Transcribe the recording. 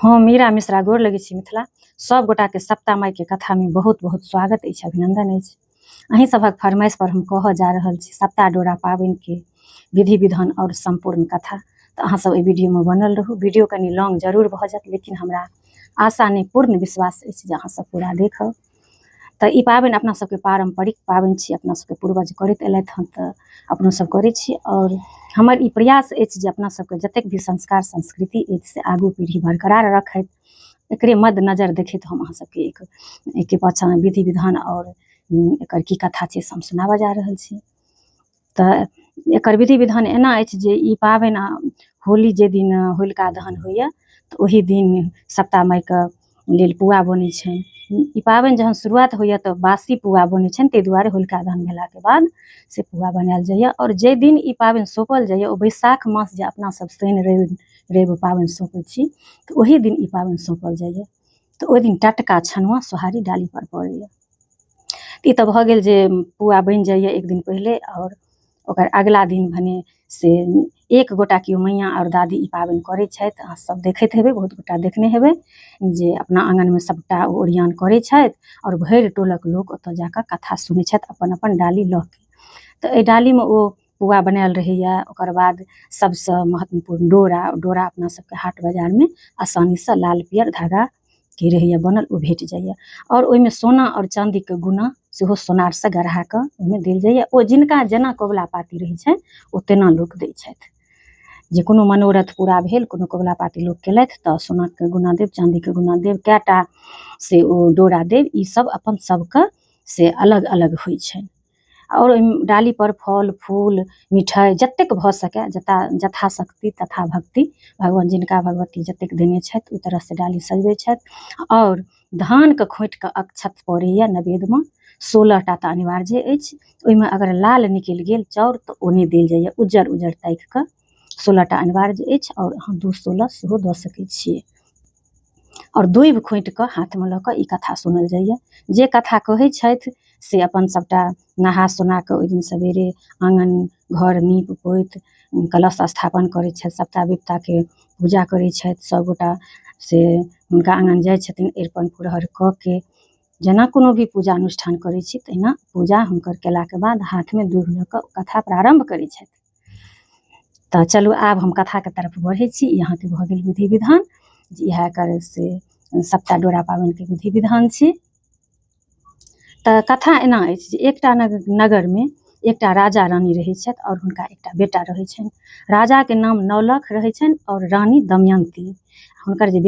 हाँ मीरा मिश्रा गोर लगे छी मिथिला सब गोटा के सप्ता माई के कथा में बहुत बहुत स्वागत अछि, अभिनंदन अछि। अहीं सभक फरमाइश पर हम कह जा रहल छी सप्ता डोरा पाबनि के विधि विधान और संपूर्ण कथा। तो अहाँ सब वीडियो में बनल रहू। वीडियो कनी लॉन्ग जरूर भ जात, लेकिन हमरा आशा नहीं पूर्ण विश्वास अछि जे अहाँ सब पूरा देखब। तो ई पाबनि अपना सबके पारंपरिक पाबनि छी, अपना सबके पूर्वज करैत एलथि हन, तो अपनो सब करै छी। और हमर ई प्रयास अछि जे अपना सबके जतेक भी संस्कार संस्कृति अछि से आगू पीढ़ी बरकरार रखैत, एकरे मद्देनजर देखैत हम अहाँ सबके एक पाछा विधि विधान और एकर की कथा छै से हम सुनाबऽ जा रहल छी। तो एकर विधि विधान एना अछि जे ई पाबनि होली जे दिन होलिका दहन होइए तो ओही दिन सप्ता माई के लेल पुआ बनै छै। ई पाबनि जहन शुरुआत होइए तो बासी पुआ बनै छै, ताहि दुआरे होलिका दहन भेलाके बाद से पुआ बनायल जाइए। और जे दिन ई पाबनि सौंपल जाइए ओ बैसाख मास जे अपना सब शनि रवि पाबनि सौंपै छी तो ओही दिन ई पाबनि सौंपल जाइए। तो ओहि दिन टटका छनुआ सोहारी डाली पर पड़ैए। ई तो भऽ गेल जे पुआ बनि जाइए एक दिन पहिले, और ओकर अगला दिन भने से एक गोटा केओ मैया और दादी ई पाबनि करै छथि। अहाँ सब देखैत हेबै, बहुत गोटा देखने हेबै जे अपना आँगनमे सबटा ओरियान करै छथि और भरि टोलक लोक ओतऽ जाकऽ कथा सुनै छथि अपन अपन डाली लऽ के। तो एहि डालीमे ओ पुआ बनायल रहैए। ओकर बाद सबसँ महत्वपूर्ण डोरा अपना सबके हाट बाजारमे आसानीसँ लाल पियर धागा के रहैए बनल, ओ भेट जाइए। और ओहिमे सोना और चाँदीके गुना सेहो सोनारसँ गढ़ा कऽ ओहिमे देल जाइए। ओ जिनका जेना कबुला पाती रहै छनि ओ तेना लोक दै छथि। जे कोनो मनोरथ पूरा भेल, कोनो कबुला पाती लोक केलथि तऽ सोनाके गुना देब, चाँदीके गुना देब, कएटा से ओ डोरा देब, ई सब अपन सबके से अलग अलग होइ छनि। और ओहि डाली पर फल फूल मिठाई जतेक भऽ सकै, यथाशक्ति तथा भक्ति, भगवान जिनका भगवती जतेक देने छथि ओहि तरहसँ डाली सजबै छथि। और धानके खोँटिकऽ अक्षत पड़ैए नैवेद्यमे, 16टा तऽ अनिवार्य अछि। ओहिमे अगर लाल निकलि गेल चाउर तऽ ओ नहि देल जाइए, उज्जर उज्जर ताकि कऽ 16टा अनिवार्य अछि। और अहाँ 2-16 सेहो दऽ सकै छियै। और दूबि खोँटिकऽ हाथमे लऽ कऽ ई कथा सुनल जाइए। जे कथा कहै छथि से अपन सबटा नहा सोना कऽ ओहि दिन सवेरे आँगन घर नीप पोति कलश स्थापन करै छथि, सप्ता विपताके पूजा करै छथि। सबगोटा से हुनका आँगन जाइ छथिन अरिपन पुरहर कऽ के, जेना कोनो भी पूजा अनुष्ठान करै छी तहिना पूजा हुनकर केलाके बाद हाथमे दूबि लऽ कऽ कथा प्रारम्भ करै छथि। तऽ चलू आब हम कथाके तरफ बढ़ै छी। अहाँके भऽ गेल विधि विधान जे इएह कर से सप्ता डोरा पाबनिके विधि विधान छी। तऽ कथा एना अछि जे एकटा नगरमे एकटा राजा रानी रहै छथि और हुनका एकटा बेटा रहै छनि। राजाके नाम नौलख रहै छनि और रानी दमयंती। हुनकर जे